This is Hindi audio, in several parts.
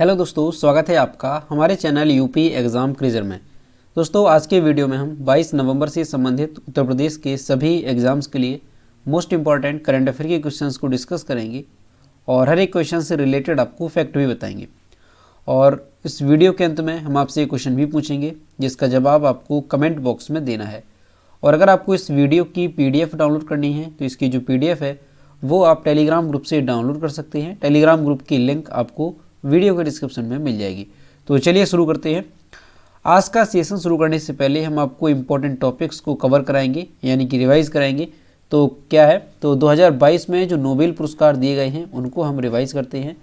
हेलो दोस्तों, स्वागत है आपका हमारे चैनल यूपी एग्ज़ाम क्विज़र में। दोस्तों, आज के वीडियो में हम 22 नवंबर से संबंधित उत्तर प्रदेश के सभी एग्ज़ाम्स के लिए मोस्ट इंपॉर्टेंट करंट अफेयर के क्वेश्चंस को डिस्कस करेंगे और हर एक क्वेश्चन से रिलेटेड आपको फैक्ट भी बताएंगे। और इस वीडियो के अंत में हम आपसे एक क्वेश्चन भी पूछेंगे जिसका जवाब आपको कमेंट बॉक्स में देना है। और अगर आपको इस वीडियो की PDF डाउनलोड करनी है तो इसकी जो PDF है वो आप टेलीग्राम ग्रुप से डाउनलोड कर सकते हैं। टेलीग्राम ग्रुप की लिंक आपको वीडियो के डिस्क्रिप्शन में मिल जाएगी। तो चलिए शुरू करते हैं। आज का सेशन शुरू करने से पहले हम आपको इम्पोर्टेंट टॉपिक्स को कवर कराएंगे, यानी कि रिवाइज कराएंगे। तो क्या है, तो 2022 में जो नोबेल पुरस्कार दिए गए हैं उनको हम रिवाइज करते हैं।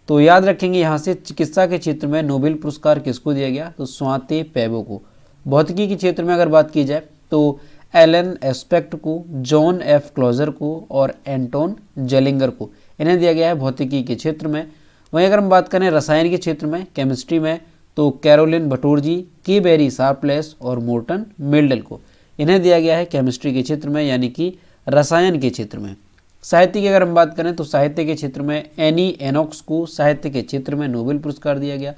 तो याद रखेंगे यहाँ से चिकित्सा के क्षेत्र में नोबेल पुरस्कार किसको दिया गया, तो स्वाति पैबो को। भौतिकी के क्षेत्र में अगर बात की जाए तो एलन एस्पेक्ट को, जॉन F क्लोजर को और एंटोन जेलिंगर को, इन्हें दिया गया है भौतिकी के क्षेत्र में। वहीं अगर हम बात करें रसायन के क्षेत्र में, केमिस्ट्री में, तो कैरोलिन बटोरजी, के बेरी शार्पलेस और मोर्टन मिल्डल को, इन्हें दिया गया है केमिस्ट्री के क्षेत्र में, यानी कि रसायन के क्षेत्र में। साहित्य की अगर हम बात करें तो साहित्य के क्षेत्र में एनी एनॉक्स को साहित्य के क्षेत्र में नोबेल पुरस्कार दिया गया।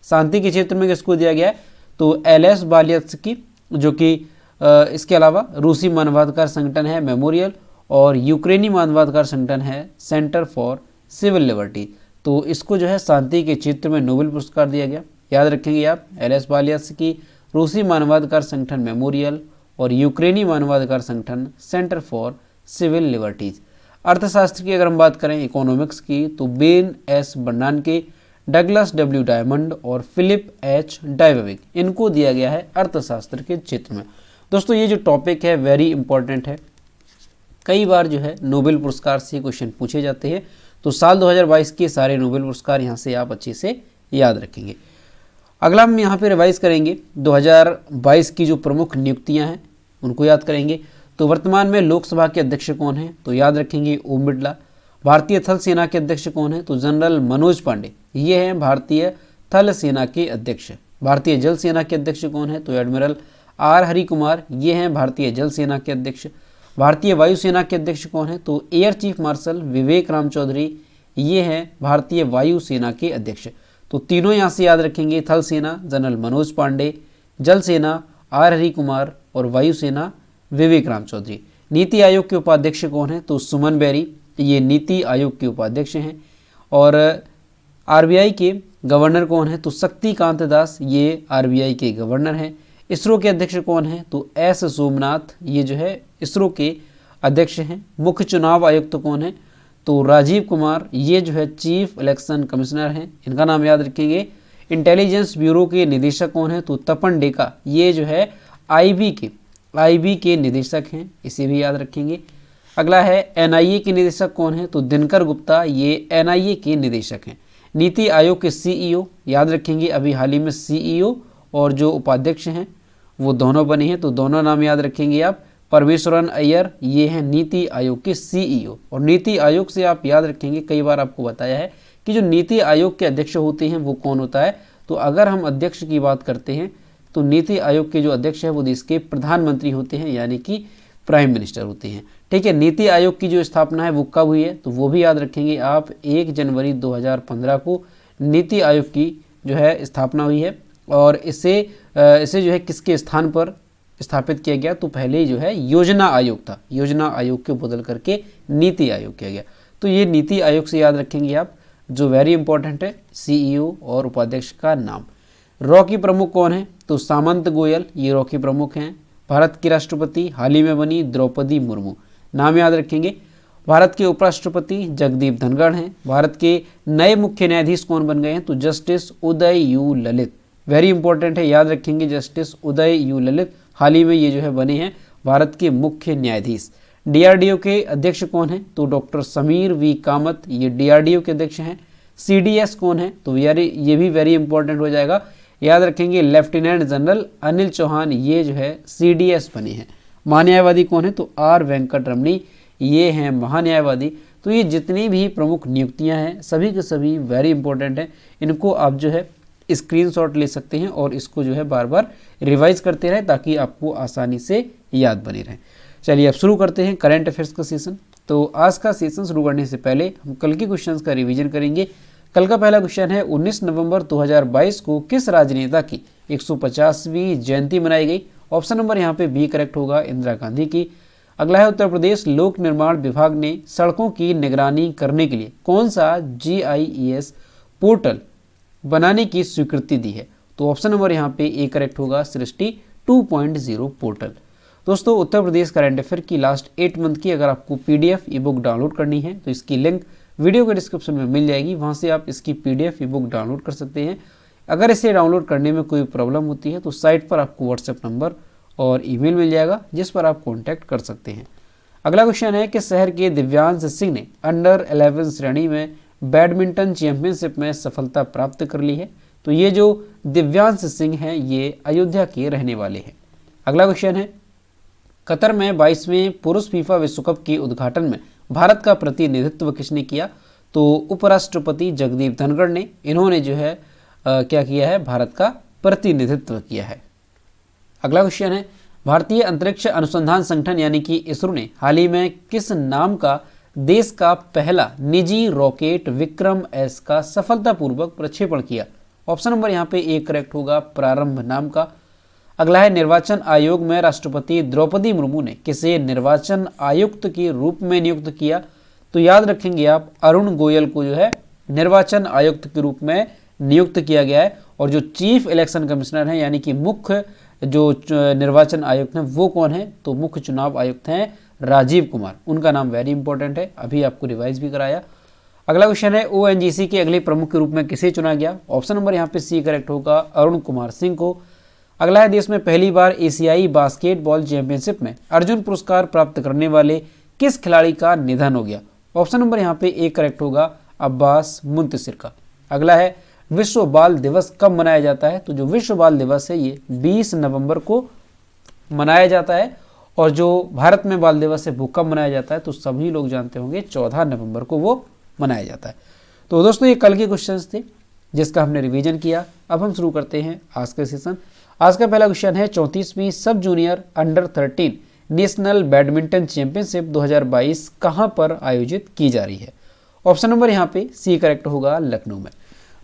शांति के क्षेत्र में किसको दिया गया है, तो LS बालियत्स्की, जो कि इसके अलावा रूसी मानवाधिकार संगठन है मेमोरियल और यूक्रेनी मानवाधिकार संगठन है सेंटर फॉर सिविल लिबर्टी, तो इसको जो है शांति के क्षेत्र में नोबेल पुरस्कार दिया गया। याद रखेंगे आप, LS बालियत्स्की, रूसी मानवाधिकार संगठन मेमोरियल और यूक्रेनी मानवाधिकार संगठन सेंटर फॉर सिविल लिबर्टीज। अर्थशास्त्र की अगर हम बात करें इकोनॉमिक्स की, तो Ben S बर्नानके, Douglas W diamond और फिलिप H डायवेविक, इनको दिया गया है अर्थशास्त्र के क्षेत्र में। दोस्तों, ये जो टॉपिक है वेरी इंपॉर्टेंट है, कई बार जो है नोबेल पुरस्कार से क्वेश्चन पूछे जाते हैं। तो साल 2022 के सारे नोबेल पुरस्कार यहाँ से आप अच्छे से याद रखेंगे। अगला हम यहाँ पे रिवाइज करेंगे 2022 की जो प्रमुख नियुक्तियाँ हैं उनको याद करेंगे। तो वर्तमान में लोकसभा के अध्यक्ष कौन हैं, तो याद रखेंगे ओम बिरला। भारतीय थल सेना के अध्यक्ष कौन हैं, तो जनरल मनोज पांडे, ये हैं भारतीय थल सेना के अध्यक्ष। भारतीय जल सेना के अध्यक्ष कौन है, तो एडमिरल R हरि कुमार, ये हैं भारतीय जल सेना के अध्यक्ष। भारतीय वायुसेना के अध्यक्ष कौन है, तो एयर चीफ मार्शल विवेक राम चौधरी, ये हैं भारतीय वायुसेना के अध्यक्ष। तो तीनों यहाँ से याद रखेंगे, थल सेना जनरल मनोज पांडे, जल सेना R हरि कुमार और वायुसेना विवेक राम चौधरी। नीति आयोग के उपाध्यक्ष कौन है, तो सुमन बेरी, ये नीति आयोग के उपाध्यक्ष हैं। और RBI के गवर्नर कौन है, तो शक्तिकांत दास, ये RBI के गवर्नर हैं। इसरो के अध्यक्ष कौन है, तो S सोमनाथ, ये जो है इसरो के अध्यक्ष हैं। मुख्य चुनाव आयुक्त कौन है, तो राजीव कुमार, ये जो है चीफ इलेक्शन कमिश्नर हैं, इनका नाम याद रखेंगे। इंटेलिजेंस ब्यूरो के निदेशक कौन है, तो तपन डेका, ये जो है IB के निदेशक हैं, इसे भी याद रखेंगे। अगला है NIA के निदेशक कौन है, तो दिनकर गुप्ता, ये NIA के निदेशक हैं। नीति आयोग के CEO याद रखेंगे, अभी हाल ही में CEO और जो उपाध्यक्ष हैं वो दोनों बने हैं, तो दोनों नाम याद रखेंगे आप। परमेश्वरन अय्यर, ये हैं नीति आयोग के CEO। और नीति आयोग से आप याद रखेंगे, कई बार आपको बताया है कि जो नीति आयोग के अध्यक्ष होते हैं वो कौन होता है, तो अगर हम अध्यक्ष की बात करते हैं तो नीति आयोग के जो अध्यक्ष है वो देश के प्रधानमंत्री होते हैं, यानी कि प्राइम मिनिस्टर होते हैं। ठीक है, नीति आयोग की जो स्थापना है वो कब हुई है, तो वो भी याद रखेंगे आप। 1 जनवरी 2015 को नीति आयोग की जो है स्थापना हुई है। और इसे जो है किसके स्थान पर स्थापित किया गया, तो पहले जो है योजना आयोग था, योजना आयोग के बदल करके नीति आयोग किया गया। तो ये नीति आयोग से याद रखेंगे आप, जो वेरी इंपॉर्टेंट है, CEO और उपाध्यक्ष का नाम। रॉ की प्रमुख कौन है, तो सामंत गोयल, ये रॉ की प्रमुख हैं। भारत की राष्ट्रपति हाल ही में बनी द्रौपदी मुर्मू, नाम याद रखेंगे। भारत के उपराष्ट्रपति जगदीप धनखड़ हैं। भारत के नए मुख्य न्यायाधीश कौन बन गए हैं, तो जस्टिस उदय U ललित, वेरी इंपॉर्टेंट है, याद रखेंगे। जस्टिस उदय U ललित हाल ही में ये जो है बने हैं भारत के मुख्य न्यायाधीश। DRDO के अध्यक्ष कौन है, तो डॉक्टर समीर V कामत, ये DRDO के अध्यक्ष हैं। CDS कौन है, तो ये भी वेरी इंपॉर्टेंट हो जाएगा, याद रखेंगे। लेफ्टिनेंट जनरल अनिल चौहान, ये जो है CDS बने हैं। महान्यायवादी कौन है, तो R वेंकट रमणी, ये हैं महान्यायवादी। तो ये जितनी भी प्रमुख नियुक्तियां हैं सभी के सभी वेरी इंपॉर्टेंट हैं, इनको आप जो है स्क्रीनशॉट ले सकते हैं और इसको जो है बार बार रिवाइज करते रहें ताकि आपको आसानी से याद बने रहें। चलिए अब शुरू करते हैं करंट अफेयर्स का सेशन। तो आज का सेशन शुरू करने से पहले हम कल के क्वेश्चंस का रिवीजन करेंगे कल का पहला क्वेश्चन है 19 नवंबर 2022 को किस राजनेता की 150वीं जयंती मनाई गई? ऑप्शन नंबर यहाँ पे बी करेक्ट होगा, इंदिरा गांधी की। अगला है उत्तर प्रदेश लोक निर्माण विभाग ने सड़कों की निगरानी करने के लिए कौन सा GIS पोर्टल बनाने की स्वीकृति दी है? तो ऑप्शन नंबर यहाँ पे ए करेक्ट होगा, सृष्टि 2.0 पोर्टल। दोस्तों उत्तर प्रदेश करंट अफेयर की लास्ट 8 मंथ की अगर आपको PDF ई बुक डाउनलोड करनी है तो इसकी लिंक वीडियो के डिस्क्रिप्शन में मिल जाएगी, वहाँ से आप इसकी PDF ई बुक डाउनलोड कर सकते हैं। अगर इसे डाउनलोड करने में कोई प्रॉब्लम होती है तो साइट पर आपको व्हाट्सएप नंबर और ईमेल मिल जाएगा जिस पर आप कॉन्टैक्ट कर सकते हैं। अगला क्वेश्चन है कि शहर के दिव्यांश सिंह ने अंडर 11 श्रेणी में बैडमिंटन चैंपियनशिप में सफलता प्राप्त कर ली है? तो ये जो दिव्यांश सिंह हैं ये अयोध्या के रहने वाले हैं। अगला क्वेश्चन है कतर में 22वें पुरुष फीफा विश्व कप के उद्घाटन में भारत का प्रतिनिधित्व किसने किया? तो उपराष्ट्रपति जगदीप धनखड़ ने, इन्होंने जो है क्या किया है, भारत का प्रतिनिधित्व किया है। अगला क्वेश्चन है भारतीय अंतरिक्ष अनुसंधान संगठन यानी कि इसरो ने हाल ही में किस नाम का देश का पहला निजी रॉकेट विक्रम S का सफलतापूर्वक प्रक्षेपण किया? ऑप्शन नंबर यहाँ पे ए करेक्ट होगा, प्रारंभ नाम का। अगला है निर्वाचन आयोग में राष्ट्रपति द्रौपदी मुर्मू ने किसे निर्वाचन आयुक्त के रूप में नियुक्त किया? तो याद रखेंगे आप, अरुण गोयल को जो है निर्वाचन आयुक्त के रूप में नियुक्त किया गया है। और जो चीफ इलेक्शन कमिश्नर हैं यानी कि मुख्य जो निर्वाचन आयुक्त हैं वो कौन है? तो मुख्य चुनाव आयुक्त हैं राजीव कुमार, उनका नाम वेरी इंपॉर्टेंट है, अभी आपको रिवाइज भी कराया। अगला क्वेश्चन है ONGC के अगले प्रमुख के रूप में किसे चुना गया? ऑप्शन नंबर यहाँ पे सी करेक्ट होगा, अरुण कुमार सिंह को। अगला है देश में पहली बार एशियाई बास्केटबॉल चैंपियनशिप में अर्जुन पुरस्कार प्राप्त करने वाले किस खिलाड़ी का निधन हो गया? ऑप्शन नंबर यहाँ पे ए करेक्ट होगा, अब्बास मुंतशिर का। अगला है विश्व बाल दिवस कब मनाया जाता है? तो जो विश्व बाल दिवस है ये 20 नवंबर को मनाया जाता है। और जो भारत में बाल दिवस है वो कब मनाया जाता है? तो सभी लोग जानते होंगे 14 नवंबर को वो मनाया जाता है। तो दोस्तों ये कल के क्वेश्चंस थे जिसका हमने रिवीजन किया। अब हम शुरू करते हैं आज का सेशन। आज का पहला क्वेश्चन है 34वीं sub junior under 13 national badminton championship 2022 कहां पर आयोजित की जा रही है? ऑप्शन नंबर यहाँ पे सी करेक्ट होगा, लखनऊ में।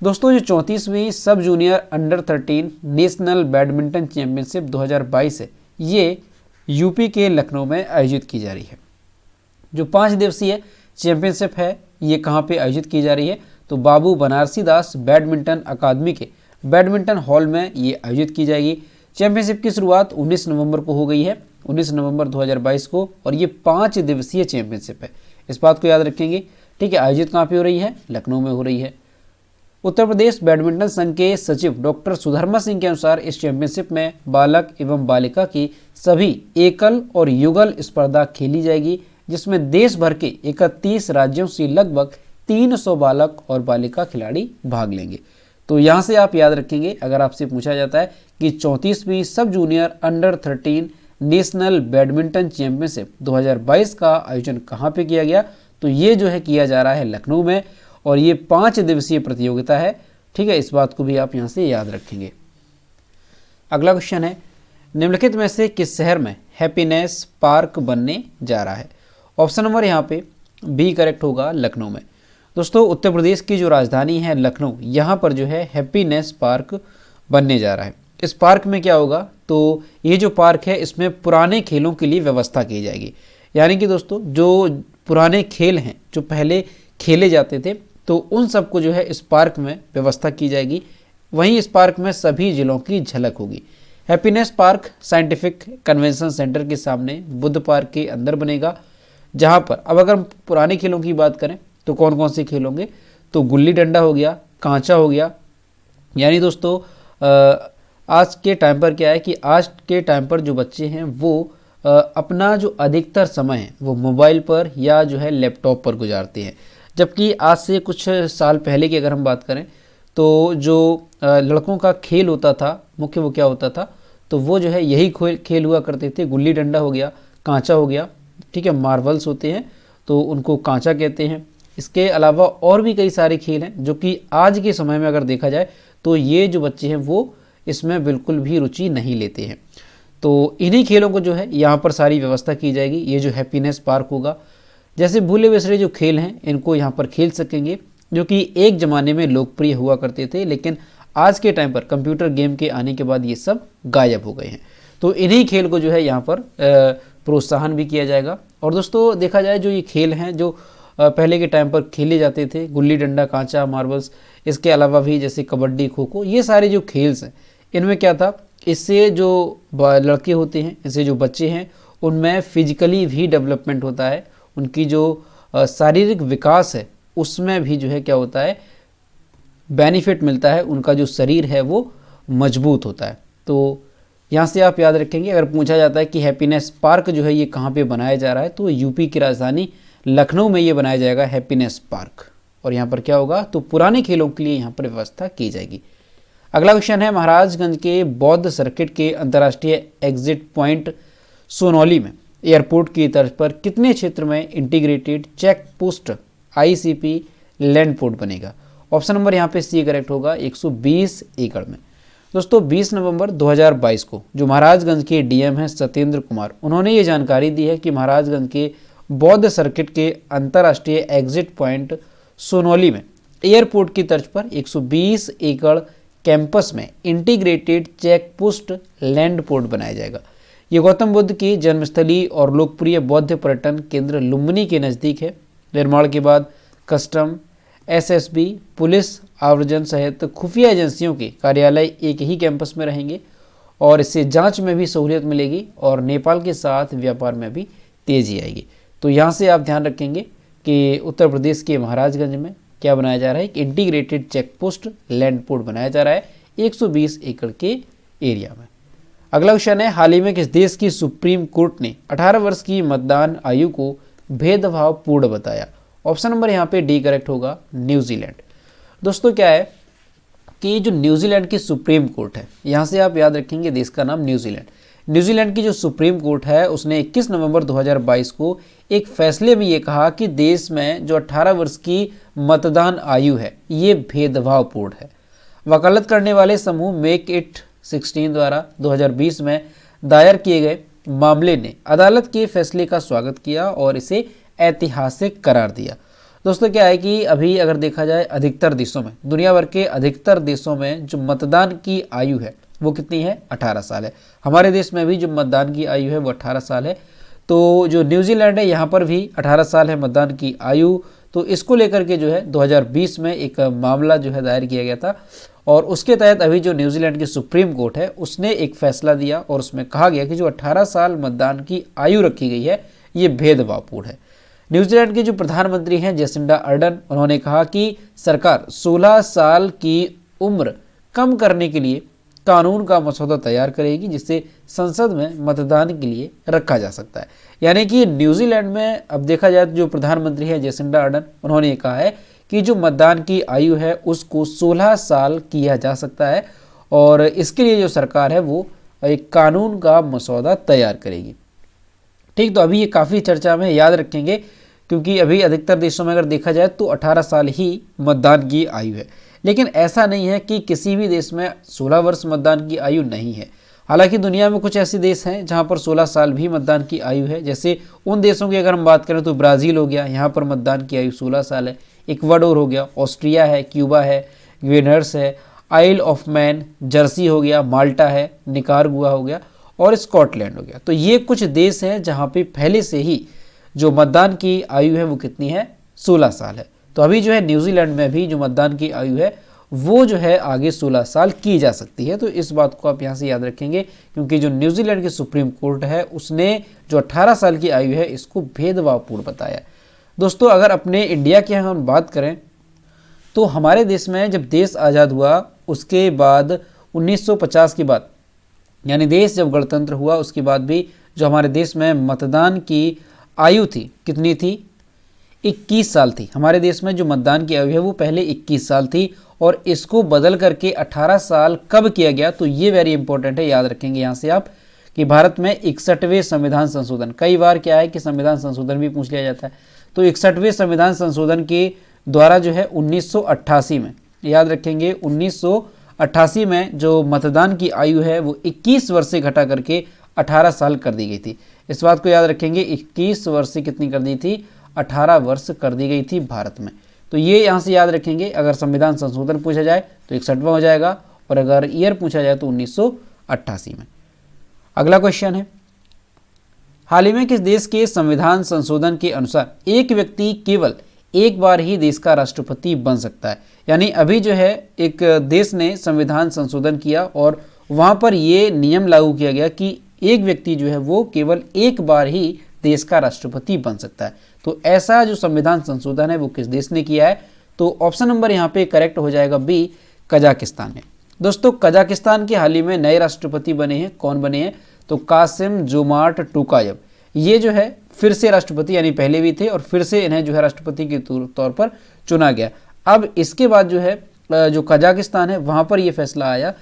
दोस्तों जो 34वीं sub junior under 13 national badminton championship 2022 है ये यूपी के लखनऊ में आयोजित की जा रही है। जो 5 दिवसीय चैंपियनशिप है ये कहाँ पे आयोजित की जा रही है? तो बाबू बनारसी दास बैडमिंटन अकादमी के बैडमिंटन हॉल में ये आयोजित की जाएगी। चैंपियनशिप की शुरुआत 19 नवंबर को हो गई है, 19 नवंबर 2022 को, और ये 5 दिवसीय चैंपियनशिप है, इस बात को याद रखेंगे। ठीक है, आयोजित कहाँ पे हो रही है? लखनऊ में हो रही है। उत्तर प्रदेश बैडमिंटन संघ के सचिव डॉक्टर सुधर्मा सिंह के अनुसार इस चैंपियनशिप में बालक एवं बालिका की सभी एकल और युगल स्पर्धा खेली जाएगी, जिसमें देश भर के 31 राज्यों से लगभग 300 बालक और बालिका खिलाड़ी भाग लेंगे। तो यहाँ से आप याद रखेंगे, अगर आपसे पूछा जाता है कि 34वीं sub junior under 13 national badminton championship 2022 का आयोजन कहाँ पे किया गया? तो ये जो है किया जा रहा है लखनऊ में, और ये 5 दिवसीय प्रतियोगिता है। ठीक है, इस बात को भी आप यहाँ से याद रखेंगे। अगला क्वेश्चन है निम्नलिखित में से किस शहर में हैप्पीनेस पार्क बनने जा रहा है? ऑप्शन नंबर यहाँ पे बी करेक्ट होगा, लखनऊ में। दोस्तों उत्तर प्रदेश की जो राजधानी है लखनऊ, यहाँ पर जो है हैप्पीनेस पार्क बनने जा रहा है। इस पार्क में क्या होगा? तो ये जो पार्क है इसमें पुराने खेलों के लिए व्यवस्था की जाएगी। यानी कि दोस्तों जो पुराने खेल हैं जो पहले खेले जाते थे तो उन सबको जो है इस पार्क में व्यवस्था की जाएगी। वहीं इस पार्क में सभी जिलों की झलक होगी। Happiness park scientific convention centre के सामने बुद्ध पार्क के अंदर बनेगा, जहां पर अब अगर हम पुराने खेलों की बात करें तो कौन कौन से खेल होंगे? तो गुल्ली डंडा हो गया, कांचा हो गया। यानी दोस्तों आज के टाइम पर क्या है कि आज के टाइम पर जो बच्चे हैं वो अपना जो अधिकतर समय है वो मोबाइल पर या जो है लैपटॉप पर गुजारते हैं, जबकि आज से कुछ साल पहले की अगर हम बात करें तो जो लड़कों का खेल होता था मुख्य वो क्या होता था? तो वो जो है यही खेल हुआ करते थे। गुल्ली डंडा हो गया, कांचा हो गया, ठीक है, मार्बल्स होते हैं तो उनको कांचा कहते हैं। इसके अलावा और भी कई सारे खेल हैं जो कि आज के समय में अगर देखा जाए तो ये जो बच्चे हैं वो इसमें बिल्कुल भी रुचि नहीं लेते हैं। तो इन्हीं खेलों को जो है यहाँ पर सारी व्यवस्था की जाएगी। ये जो हैप्पीनेस पार्क होगा, जैसे भूले बिसरे जो खेल हैं इनको यहाँ पर खेल सकेंगे। जो कि एक ज़माने में लोकप्रिय हुआ करते थे, लेकिन आज के टाइम पर कंप्यूटर गेम के आने के बाद ये सब गायब हो गए हैं। तो इन्हीं खेल को जो है यहाँ पर प्रोत्साहन भी किया जाएगा। और दोस्तों देखा जाए जो ये खेल हैं जो पहले के टाइम पर खेले जाते थे, गुल्ली डंडा, कांचा, मार्बल्स, इसके अलावा भी जैसे कबड्डी, खो खो, ये सारे जो खेल्स हैं इनमें क्या था, इससे जो लड़के होते हैं, इससे जो बच्चे हैं उनमें फिजिकली भी डेवलपमेंट होता है, उनकी जो शारीरिक विकास है उसमें भी जो है क्या होता है, बेनिफिट मिलता है, उनका जो शरीर है वो मजबूत होता है। तो यहाँ से आप याद रखेंगे, अगर पूछा जाता है कि हैप्पीनेस पार्क जो है ये कहाँ पे बनाया जा रहा है, तो यूपी की राजधानी लखनऊ में ये बनाया जाएगा हैप्पीनेस पार्क। और यहाँ पर क्या होगा, तो पुराने खेलों के लिए यहाँ पर व्यवस्था की जाएगी। अगला क्वेश्चन है, महाराजगंज के बौद्ध सर्किट के अंतर्राष्ट्रीय एग्जिट पॉइंट सोनौली में एयरपोर्ट की तर्ज पर कितने क्षेत्र में integrated check post ICP land port बनेगा? ऑप्शन नंबर यहाँ पे सी करेक्ट होगा, 120 एकड़ में। दोस्तों 20 नवंबर 2022 को जो महाराजगंज के DM हैं सत्येंद्र कुमार, उन्होंने ये जानकारी दी है कि महाराजगंज के बौद्ध सर्किट के अंतर्राष्ट्रीय एग्जिट पॉइंट सोनौली में एयरपोर्ट की तर्ज पर 120 एकड़ कैंपस में integrated check post land port बनाया जाएगा। ये गौतम बुद्ध की जन्मस्थली और लोकप्रिय बौद्ध पर्यटन केंद्र लुम्बिनी के नज़दीक है। निर्माण के बाद कस्टम, SSB, पुलिस, आव्रजन सहित खुफिया एजेंसियों के कार्यालय एक ही कैंपस में रहेंगे और इससे जांच में भी सहूलियत मिलेगी और नेपाल के साथ व्यापार में भी तेजी आएगी। तो यहाँ से आप ध्यान रखेंगे कि उत्तर प्रदेश के महाराजगंज में क्या बनाया जा रहा है, एक integrated check post land port बनाया जा रहा है 120 एकड़ के एरिया में। अगला क्वेश्चन है, हाल ही में किस देश की सुप्रीम कोर्ट ने 18 वर्ष की मतदान आयु को भेदभावपूर्ण बताया? ऑप्शन नंबर यहाँ पे डी करेक्ट होगा, न्यूजीलैंड। दोस्तों क्या है कि जो न्यूजीलैंड की सुप्रीम कोर्ट है, यहाँ से आप याद रखेंगे देश का नाम न्यूजीलैंड। न्यूजीलैंड की जो सुप्रीम कोर्ट है उसने 21 नवंबर 2022 को एक फैसले में ये कहा कि देश में जो 18 वर्ष की मतदान आयु है ये भेदभावपूर्ण है। वकालत करने वाले समूह मेक इट 16 द्वारा 2020 में दायर किए गए मामले ने अदालत के फैसले का स्वागत किया और इसे ऐतिहासिक करार दिया। दोस्तों क्या है कि अभी अगर देखा जाए अधिकतर देशों में, दुनिया भर के अधिकतर देशों में जो मतदान की आयु है वो कितनी है, 18 साल है। हमारे देश में भी जो मतदान की आयु है वो 18 साल है। तो जो न्यूजीलैंड है यहाँ पर भी 18 साल है मतदान की आयु। तो इसको लेकर के जो है 2020 में एक मामला जो है दायर किया गया था और उसके तहत अभी जो न्यूजीलैंड की सुप्रीम कोर्ट है उसने एक फैसला दिया और उसमें कहा गया कि जो 18 साल मतदान की आयु रखी गई है ये भेदभावपूर्ण है। न्यूजीलैंड के जो प्रधानमंत्री हैं जेसिंडा अर्डन, उन्होंने कहा कि सरकार 16 साल की उम्र कम करने के लिए कानून का मसौदा तैयार करेगी जिसे संसद में मतदान के लिए रखा जा सकता है। यानी कि न्यूजीलैंड में अब देखा जाए तो जो प्रधानमंत्री है जेसिंडा अर्डन, उन्होंने कहा है कि जो मतदान की आयु है उसको 16 साल किया जा सकता है और इसके लिए जो सरकार है वो एक कानून का मसौदा तैयार करेगी। ठीक, तो अभी ये काफ़ी चर्चा में, याद रखेंगे क्योंकि अभी अधिकतर देशों में अगर देखा जाए तो 18 साल ही मतदान की आयु है, लेकिन ऐसा नहीं है कि किसी भी देश में 16 वर्ष मतदान की आयु नहीं है। हालांकि दुनिया में कुछ ऐसे देश हैं जहां पर 16 साल भी मतदान की आयु है। जैसे उन देशों की अगर हम बात करें तो ब्राज़ील हो गया, यहाँ पर मतदान की आयु 16 साल है। इक्वाडोर हो गया, ऑस्ट्रिया है, क्यूबा है, ग्वेनर्स है, आइल ऑफ मैन, जर्सी हो गया, माल्टा है, निकारागुआ हो गया और स्कॉटलैंड हो गया। तो ये कुछ देश हैं जहाँ पे पहले से ही जो मतदान की आयु है वो कितनी है, 16 साल है। तो अभी जो है न्यूजीलैंड में भी जो मतदान की आयु है वो जो है आगे 16 साल की जा सकती है। तो इस बात को आप यहाँ से याद रखेंगे क्योंकि जो न्यूजीलैंड की सुप्रीम कोर्ट है उसने जो 18 साल की आयु है इसको भेदभावपूर्ण बताया। दोस्तों अगर अपने इंडिया की हम बात करें तो हमारे देश में जब देश आज़ाद हुआ उसके बाद 1950 के बाद, यानी देश जब गणतंत्र हुआ उसके बाद भी जो हमारे देश में मतदान की आयु थी कितनी थी, 21 साल थी। हमारे देश में जो मतदान की आयु है वो पहले 21 साल थी और इसको बदल करके 18 साल कब किया गया, तो ये वेरी इंपॉर्टेंट है, याद रखेंगे यहाँ से आप कि भारत में 61वें संविधान संशोधन, कई बार क्या है कि संविधान संशोधन भी पूछ लिया जाता है, तो 61वें संविधान संशोधन के द्वारा जो है 1988 में, याद रखेंगे 1988 में जो मतदान की आयु है वो 21 वर्ष से घटा करके 18 साल कर दी गई थी। इस बात को याद रखेंगे, 21 वर्ष से कितनी कर दी थी, 18 वर्ष कर दी गई थी भारत में। तो ये यहाँ से याद रखेंगे। अगर संविधान संशोधन पूछा जाए तो 61वां हो जाएगा, और अगर ईयर पूछा जाए तो 1988 में। अगला क्वेश्चन है, हाल ही में किस देश के संविधान संशोधन के अनुसार एक व्यक्ति केवल एक बार ही देश का राष्ट्रपति बन सकता है? यानी अभी जो है एक देश ने संविधान संशोधन किया और वहाँ पर ये नियम लागू किया गया कि एक व्यक्ति जो है वो केवल एक बार ही देश का राष्ट्रपति बन सकता है। तो ऐसा जो संविधान संशोधन है वो किस देश ने किया है? तो ऑप्शन नंबर यहाँ पे करेक्ट हो जाएगा बी, कजाकिस्तान ने। दोस्तों कजाकिस्तान के हाल ही में नए राष्ट्रपति बने हैं। कौन बने हैं? तो कासिम जोमार्ट टोकायव। ये जो है फिर से राष्ट्रपति, यानी पहले भी थे और फिर से इन्हें जो है राष्ट्रपति के तौर पर चुना गया। अब इसके बाद जो है जो कजाकिस्तान है वहाँ पर ये फैसला आया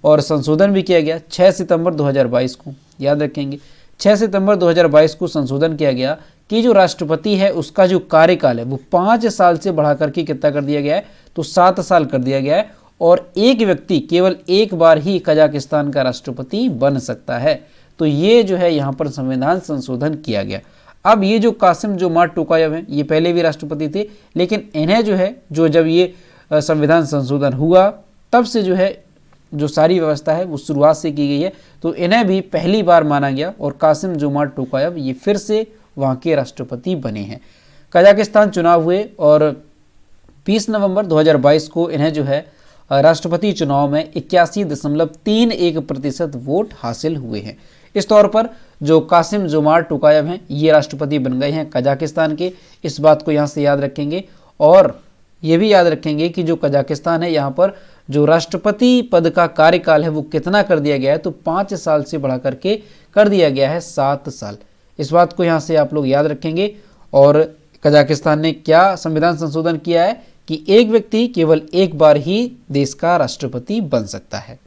और संशोधन भी किया गया 6 सितंबर 2022 को। याद रखेंगे 6 सितंबर 2022 को संशोधन किया गया कि जो राष्ट्रपति है उसका जो कार्यकाल है वो 5 साल से बढ़ा करके कितना कर दिया गया है? तो 7 साल कर दिया गया है, और एक व्यक्ति केवल एक बार ही कजाकिस्तान का राष्ट्रपति बन सकता है। तो ये जो है यहाँ पर संविधान संशोधन किया गया। अब ये जो कासिम जोमार्ट टोकायव हैं ये पहले भी राष्ट्रपति थे, लेकिन इन्हें जो है जब ये संविधान संशोधन हुआ तब से जो है जो सारी व्यवस्था है वो शुरुआत से की गई है। तो इन्हें भी पहली बार माना गया और कासिम जोमार्ट टोकायव ये फिर से वहाँ के राष्ट्रपति बने हैं। कजाकिस्तान चुनाव हुए और 20 नवंबर 2022 को इन्हें जो है राष्ट्रपति चुनाव में 81.31% वोट हासिल हुए हैं। इस तौर पर जो कासिम जोमार्ट टोकायव हैं ये राष्ट्रपति बन गए हैं कजाकिस्तान के। इस बात को यहाँ से याद रखेंगे, और ये भी याद रखेंगे कि जो कजाकिस्तान है यहाँ पर जो राष्ट्रपति पद का कार्यकाल है वो कितना कर दिया गया है? तो 5 साल से बढ़ा करके कर दिया गया है 7 साल। इस बात को यहाँ से आप लोग याद रखेंगे। और कजाकिस्तान ने क्या संविधान संशोधन किया है कि एक व्यक्ति केवल एक बार ही देश का राष्ट्रपति बन सकता है।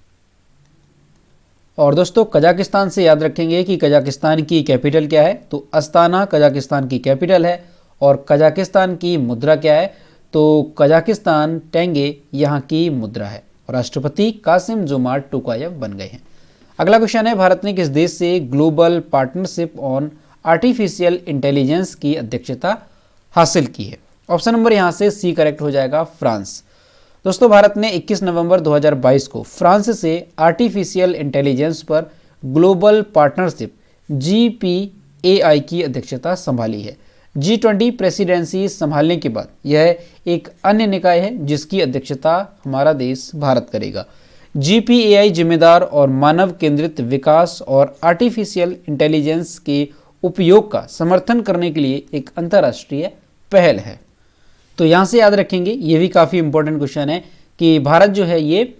और दोस्तों कजाकिस्तान से याद रखेंगे कि कजाकिस्तान की कैपिटल क्या है? तो अस्ताना कजाकिस्तान की कैपिटल है। और कजाकिस्तान की मुद्रा क्या है? तो कजाकिस्तान टेंगे यहाँ की मुद्रा है। और राष्ट्रपति कासिम जोमार्ट टोकायव बन गए हैं। अगला क्वेश्चन है, भारत ने किस देश से global partnership on artificial intelligence की अध्यक्षता हासिल की है? ऑप्शन नंबर यहाँ से सी करेक्ट हो जाएगा, फ्रांस। दोस्तों भारत ने 21 नवंबर 2022 को फ्रांस से आर्टिफिशियल इंटेलिजेंस पर ग्लोबल पार्टनरशिप GPAI की अध्यक्षता संभाली है। G20 प्रेसिडेंसी संभालने के बाद यह एक अन्य निकाय है जिसकी अध्यक्षता हमारा देश भारत करेगा। GPAI जिम्मेदार और मानव केंद्रित विकास और आर्टिफिशियल इंटेलिजेंस के उपयोग का समर्थन करने के लिए एक अंतर्राष्ट्रीय पहल है। तो यहाँ से याद रखेंगे, ये भी काफ़ी इंपॉर्टेंट क्वेश्चन है कि भारत जो है ये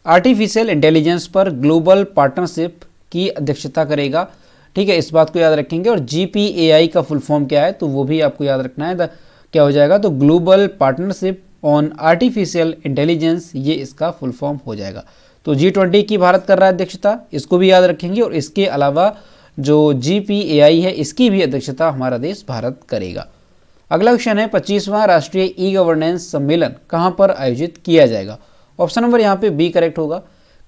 आर्टिफिशियल इंटेलिजेंस पर ग्लोबल पार्टनरशिप की अध्यक्षता करेगा। ठीक है, इस बात को याद रखेंगे। और GPAI का फुल फॉर्म क्या है तो वो भी आपको याद रखना है। क्या हो जाएगा? तो global partnership on artificial intelligence, ये इसका फुल फॉर्म हो जाएगा। तो G20 की भारत कर रहा है अध्यक्षता, इसको भी याद रखेंगे। और इसके अलावा जो GPAI है इसकी भी अध्यक्षता हमारा देश भारत करेगा। अगला क्वेश्चन है, 25वां राष्ट्रीय ई गवर्नेंस सम्मेलन कहाँ पर आयोजित किया जाएगा? ऑप्शन नंबर यहाँ पे बी करेक्ट होगा,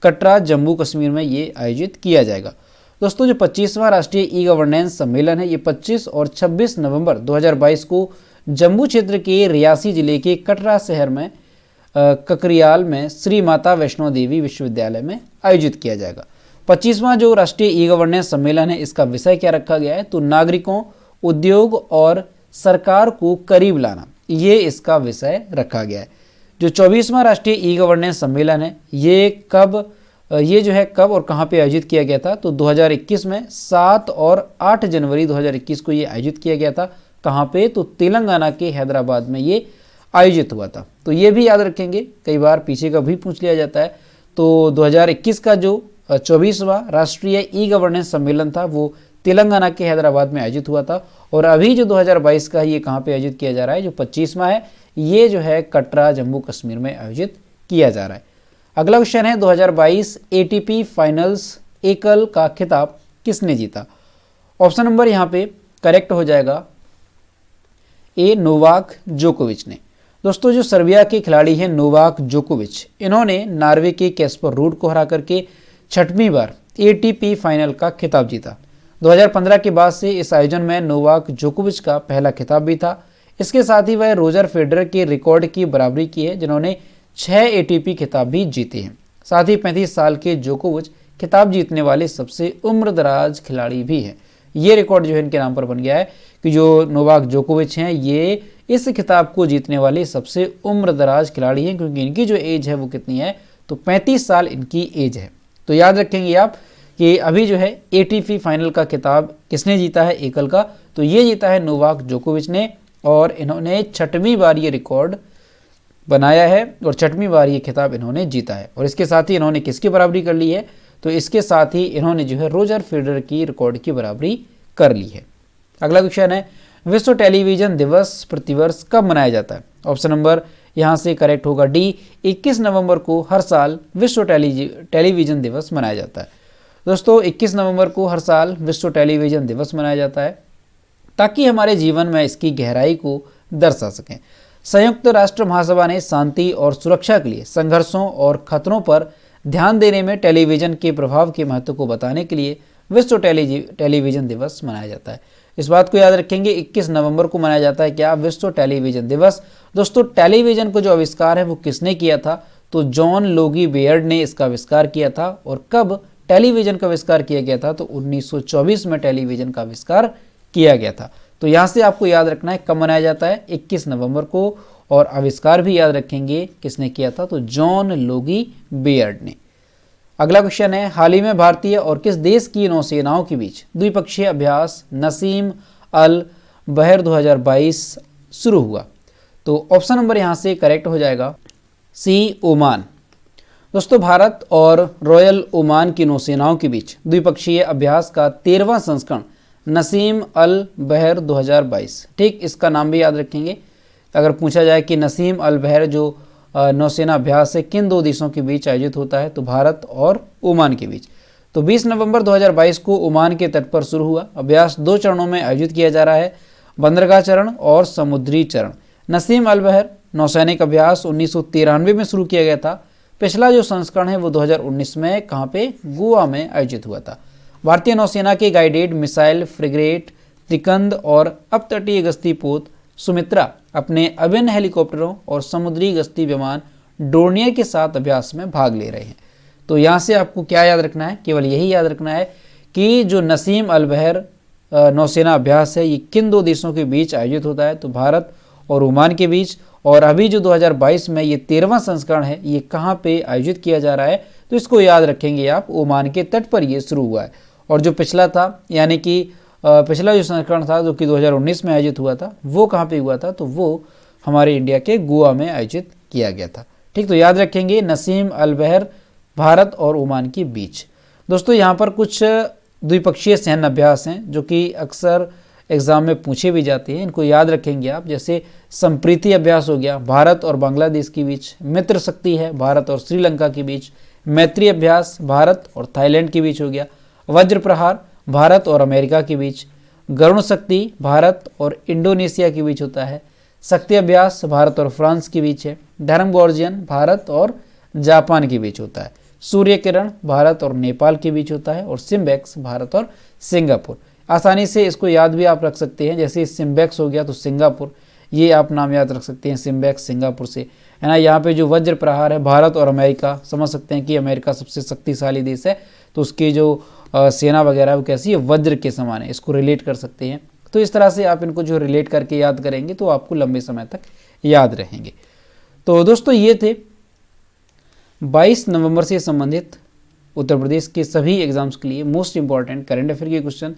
कटरा जम्मू कश्मीर में ये आयोजित किया जाएगा। दोस्तों जो 25वां राष्ट्रीय ई गवर्नेंस सम्मेलन है ये 25 और 26 नवंबर 2022 को जम्मू क्षेत्र के रियासी जिले के कटरा शहर में ककरियाल में श्री माता वैष्णो देवी विश्वविद्यालय में आयोजित किया जाएगा। 25वां जो राष्ट्रीय ई गवर्नेंस सम्मेलन है इसका विषय क्या रखा गया है? तो नागरिकों, उद्योग और सरकार को करीब लाना, ये इसका विषय रखा गया है। जो 24वां राष्ट्रीय ई गवर्नेंस सम्मेलन है ये जो है कब और कहाँ पे आयोजित किया गया था? तो 2021 में 7 और 8 जनवरी 2021 को ये आयोजित किया गया था। कहाँ पे? तो तेलंगाना के हैदराबाद में ये आयोजित हुआ था। तो ये भी याद रखेंगे, कई बार पीछे का भी पूछ लिया जाता है। तो 2021 का जो 24वां राष्ट्रीय ई गवर्नेंस सम्मेलन था वो तेलंगाना के हैदराबाद में आयोजित हुआ था। और अभी जो 2022 का ये कहाँ पे आयोजित किया जा रहा है? जो 25वां है ये जो है कटरा जम्मू कश्मीर में आयोजित किया जा रहा है। अगला क्वेश्चन है, 2022 ATP फाइनल्स एकल का खिताब किसने जीता? ऑप्शन नंबर यहाँ पे करेक्ट हो जाएगा ए, नोवाक जोकोविच ने। दोस्तों जो सर्बिया के खिलाड़ी हैं नोवाक जोकोविच, इन्होंने नॉर्वे के कैस्पर रूड को हरा करके 6वीं बार ATP फाइनल का खिताब जीता। 2015 के बाद से इस आयोजन में नोवाक जोकोविच का पहला खिताब भी था। इसके साथ ही वह रोजर फेडरर के रिकॉर्ड की बराबरी की है, जिन्होंने 6 एटीपी खिताब भी जीते हैं। साथ ही 35 साल के जोकोविच खिताब जीतने वाले सबसे उम्रदराज खिलाड़ी भी हैं। ये रिकॉर्ड जो है इनके नाम पर बन गया है कि जो नोवाक जोकोविच हैं ये इस खिताब को जीतने वाले सबसे उम्रदराज खिलाड़ी हैं, क्योंकि इनकी जो एज है वो कितनी है, तो 35 साल इनकी एज है। तो याद रखेंगे आप कि अभी जो है एटीपी फाइनल का खिताब किसने जीता है एकल का, तो ये जीता है नोवाक जोकोविच ने, और इन्होंने 6वीं बार ये रिकॉर्ड बनाया है और 6वीं बार ये खिताब इन्होंने जीता है। और इसके साथ ही इन्होंने किसकी बराबरी कर ली है, तो इसके साथ ही इन्होंने जो है रोजर फेडरर की रिकॉर्ड की बराबरी कर ली है। अगला क्वेश्चन है, विश्व टेलीविजन दिवस प्रतिवर्ष कब मनाया जाता है? ऑप्शन नंबर यहाँ से करेक्ट होगा डी, 21 नवंबर को हर साल विश्व टेलीविजन दिवस मनाया जाता है। दोस्तों 21 नवंबर को हर साल विश्व टेलीविजन दिवस मनाया जाता है ताकि हमारे जीवन में इसकी गहराई को दर्शा सकें। संयुक्त राष्ट्र महासभा ने शांति और सुरक्षा के लिए संघर्षों और खतरों पर ध्यान देने में टेलीविजन के प्रभाव के महत्व को बताने के लिए विश्व टेलीविजन दिवस मनाया जाता है। इस बात को याद रखेंगे, 21 नवंबर को मनाया जाता है क्या, विश्व टेलीविजन दिवस। दोस्तों टेलीविजन को जो आविष्कार है वो किसने किया था, तो जॉन लोगी बेयर्ड ने इसका आविष्कार किया था। और कब टेलीविजन का आविष्कार किया गया था, तो 1924 में टेलीविजन का आविष्कार किया गया था। तो यहाँ से आपको याद रखना है कब मनाया जाता है, 21 नवंबर को, और आविष्कार भी याद रखेंगे किसने किया था, तो जॉन लोगी बेयर्ड ने। अगला क्वेश्चन है, हाल ही में भारतीय और किस देश की नौसेनाओं के बीच द्विपक्षीय अभ्यास नसीम अल बहर 2022 शुरू हुआ? तो ऑप्शन नंबर यहाँ से करेक्ट हो जाएगा सी, ओमान। दोस्तों भारत और रॉयल ओमान की नौसेनाओं के बीच द्विपक्षीय अभ्यास का 13वां संस्करण नसीम अल बहर 2022, ठीक, इसका नाम भी याद रखेंगे। अगर पूछा जाए कि नसीम अल बहर जो नौसेना अभ्यास है किन दो देशों के बीच आयोजित होता है, तो भारत और ओमान के बीच। तो 20 नवंबर 2022 को ओमान के तट पर शुरू हुआ। अभ्यास 2 चरणों में आयोजित किया जा रहा है, बंदरगाह चरण और समुद्री चरण। नसीम अल बहर नौसैनिक अभ्यास 1993 में शुरू किया गया था। पिछला जो संस्करण है वो 2019 में कहाँ पे, गोवा में आयोजित हुआ था। भारतीय नौसेना के गाइडेड मिसाइल फ्रिगेट त्रिकंद और अपतटीय गश्ती पोत सुमित्रा अपने अभिन्न हेलीकॉप्टरों और समुद्री गश्ती विमान डोर्नियर के साथ अभ्यास में भाग ले रहे हैं। तो यहाँ से आपको क्या याद रखना है, केवल यही याद रखना है कि जो नसीम अल बहर नौसेना अभ्यास है ये किन दो देशों के बीच आयोजित होता है, तो भारत और ओमान के बीच। और अभी जो 2022 में ये 13वां संस्करण है ये कहाँ पे आयोजित किया जा रहा है, तो इसको याद रखेंगे आप, ओमान के तट पर ये शुरू हुआ है। और जो पिछला था, यानी कि पिछला जो संस्करण था जो कि 2019 में आयोजित हुआ था, वो कहाँ पे हुआ था, तो वो हमारे इंडिया के गोवा में आयोजित किया गया था। ठीक, तो याद रखेंगे नसीम अल बहर भारत और ओमान के बीच। दोस्तों यहाँ पर कुछ द्विपक्षीय सैन्य अभ्यास हैं जो कि अक्सर एग्जाम में पूछे भी जाते हैं, इनको याद रखेंगे आप। जैसे संप्रीति अभ्यास हो गया भारत और बांग्लादेश के बीच, मित्र शक्ति है भारत और श्रीलंका के बीच, मैत्री अभ्यास भारत और थाईलैंड के बीच हो गया, वज्र प्रहार भारत और अमेरिका के बीच, गरुण शक्ति भारत और इंडोनेशिया के बीच होता है, शक्ति अभ्यास भारत और फ्रांस के बीच है, धर्म गॉर्जियन भारत और जापान के बीच होता है, सूर्य किरण भारत और नेपाल के बीच होता है, और सिम्बेक्स भारत और सिंगापुर। आसानी से इसको याद भी आप रख सकते हैं, जैसे सिम्बेक्स हो गया तो सिंगापुर, ये आप नाम याद रख सकते हैं सिम्बेक्स सिंगापुर से, है ना। यहाँ पे जो वज्र प्रहार है भारत और अमेरिका, समझ सकते हैं कि अमेरिका सबसे शक्तिशाली देश है, तो उसकी जो सेना वगैरह वो कैसी है, वज्र के समान है, इसको रिलेट कर सकते हैं। तो इस तरह से आप इनको जो रिलेट करके याद करेंगे तो आपको लंबे समय तक याद रहेंगे। तो दोस्तों ये थे 22 नवंबर से संबंधित उत्तर प्रदेश के सभी एग्जाम्स के लिए मोस्ट इंपॉर्टेंट करंट अफेयर के क्वेश्चन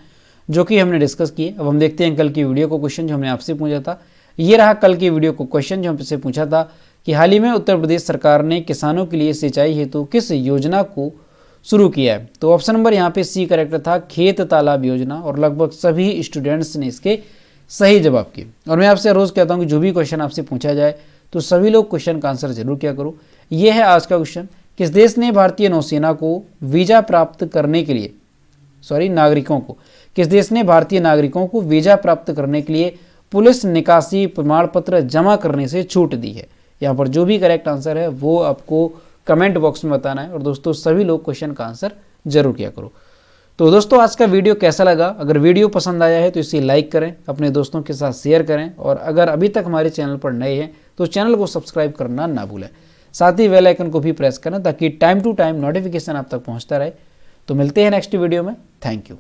जो कि हमने डिस्कस किए। अब हम देखते हैं कल की वीडियो को क्वेश्चन जो हमने आपसे पूछा था। ये रहा कल की वीडियो को क्वेश्चन जो हमसे पूछा था कि हाल ही में उत्तर प्रदेश सरकार ने किसानों के लिए सिंचाई हेतु किस योजना को शुरू किया है। तो ऑप्शन नंबर यहाँ पे सी करेक्ट था, खेत तालाब योजना, और लगभग सभी स्टूडेंट्स ने इसके सही जवाब किए। और मैं आपसे रोज़ कहता हूँ कि जो भी क्वेश्चन आपसे पूछा जाए तो सभी लोग क्वेश्चन का आंसर जरूर किया करो। ये है आज का क्वेश्चन, किस देश ने भारतीय नौसेना को वीजा प्राप्त करने के लिए, नागरिकों को, किस देश ने भारतीय नागरिकों को वीजा प्राप्त करने के लिए पुलिस निकासी प्रमाण पत्र जमा करने से छूट दी है। यहाँ पर जो भी करेक्ट आंसर है वो आपको कमेंट बॉक्स में बताना है। और दोस्तों सभी लोग क्वेश्चन का आंसर जरूर किया करो। तो दोस्तों आज का वीडियो कैसा लगा? अगर वीडियो पसंद आया है तो इसे लाइक करें, अपने दोस्तों के साथ शेयर करें और अगर अभी तक हमारे चैनल पर नए हैं तो चैनल को सब्सक्राइब करना ना भूलें। साथ ही बेल आइकन को भी प्रेस करें ताकि टाइम टू टाइम नोटिफिकेशन आप तक पहुंचता रहे। तो मिलते हैं नेक्स्ट वीडियो में। Thank you.